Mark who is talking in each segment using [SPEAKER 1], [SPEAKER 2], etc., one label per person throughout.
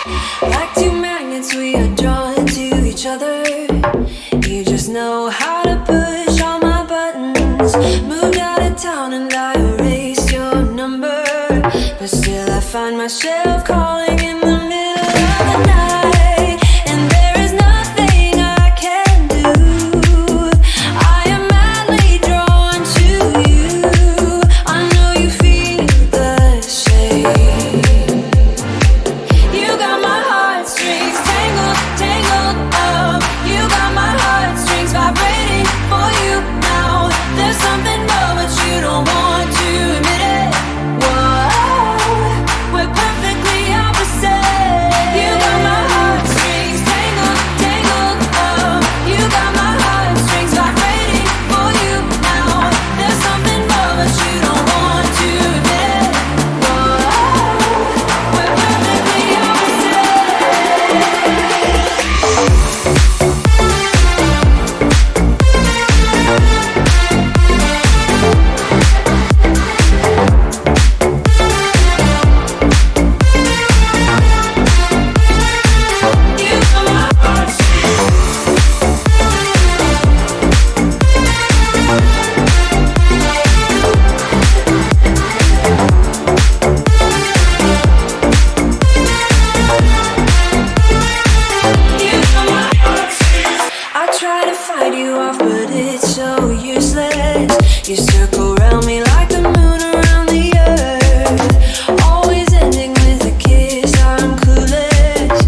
[SPEAKER 1] Like two magnets, we are drawn to each other. You just know how to push all my buttons. Moved out of town and I erased your number, but still I find myself calling in the middle of the night. And there is nothing I can do. I am madly drawn to you. I know you feel the same. You got my heartstrings tangled, tangled up. You got my heartstrings vibrating for you now. There's something more, but you don't want to admit it. Whoa, we're perfectly opposite. You got my heartstrings tangled, tangled up. You got my heartstrings vibrating for you now. There's something more, but you don't want to admit it. Whoa, we're perfectly opposite. You got my I try to fight you off, but it's so useless. You circle around me like the moon around the earth, always ending with a kiss. I'm clueless.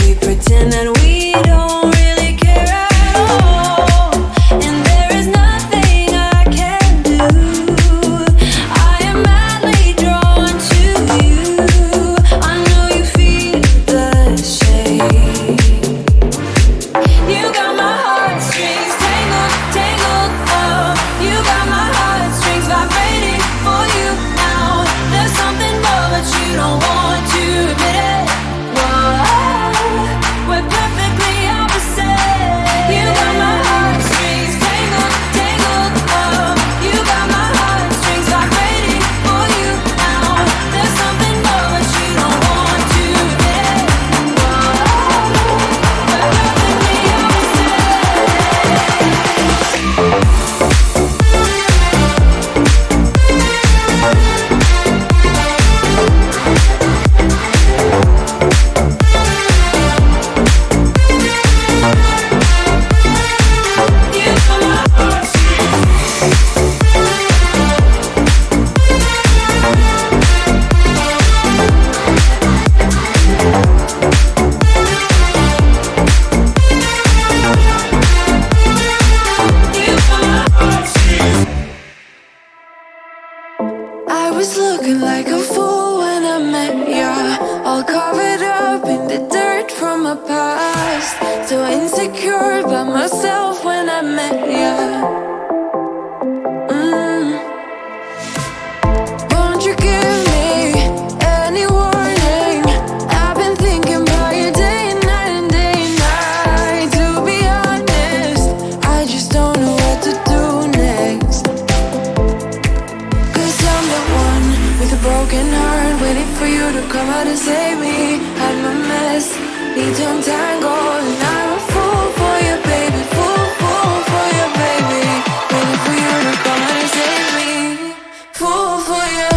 [SPEAKER 1] We pretend that we don't really care at all, and there is nothing I can do. I am madly drawn to you. I know you feel the same. You got my heartstrings tangled, tangled up. You got my heartstrings vibrating for you now. There's something more, but you don't want to admit it. Whoa, we're perfectly opposite. You got my heartstrings tangled, tangled up. You got my heartstrings vibrating for you now. There's something more, but you don't want to admit it. Whoa, we're perfectly opposite. You got my I was looking like a fool when I met ya, all covered up in the dirt from my past. So insecure about myself when I met ya. Won't you give me any warning? I've been thinking about you day and night and day and night. To be honest, I just don't know what to do next. 'Cause I'm the one with a broken heart, waiting for you to come out and save me. I'm a mess, need to untangle, and I'm a fool for you, baby. Fool for you, baby. Waiting for you to come out and save me. Fool for you.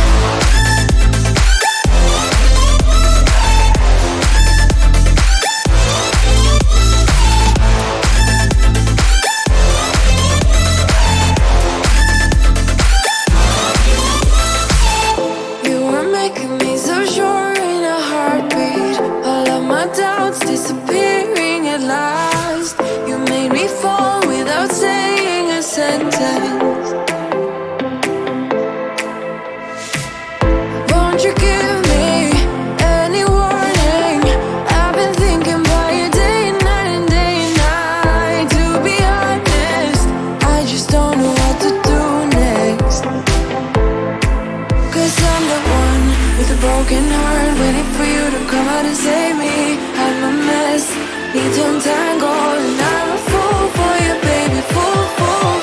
[SPEAKER 1] You were making me so sure in a heartbeat. All of my doubts disappearing at last. You made me fall without saying a sentence. Won't you give me any warning? I've been thinking about you day and night and day and night. To be honest, I just don't know what to do next. 'Cause I'm the one with a broken heart, waiting for you to come out and save me. I'm a mess, need to untangle, and I'm a fool for you, baby. Fool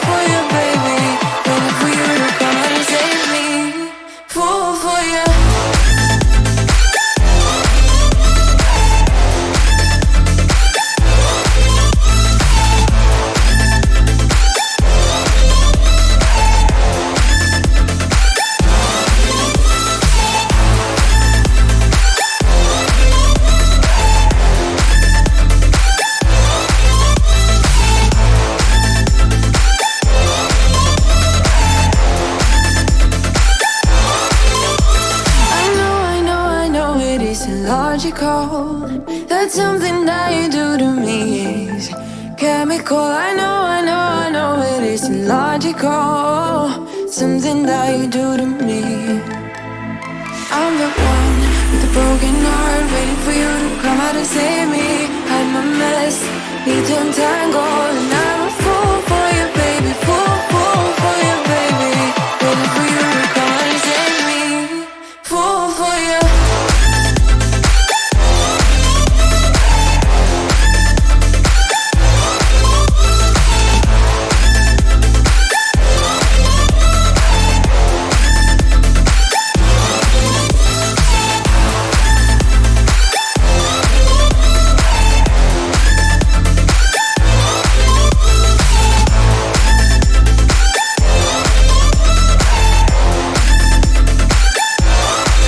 [SPEAKER 1] for you, baby. Waiting for you to come out and save me. Fool for you. cold. That's something that you do to me is chemical. I know it isn't logical. Something that you do to me. I'm the one with a broken heart, waiting for you to come out and save me. I'm a mess, need to untangle, and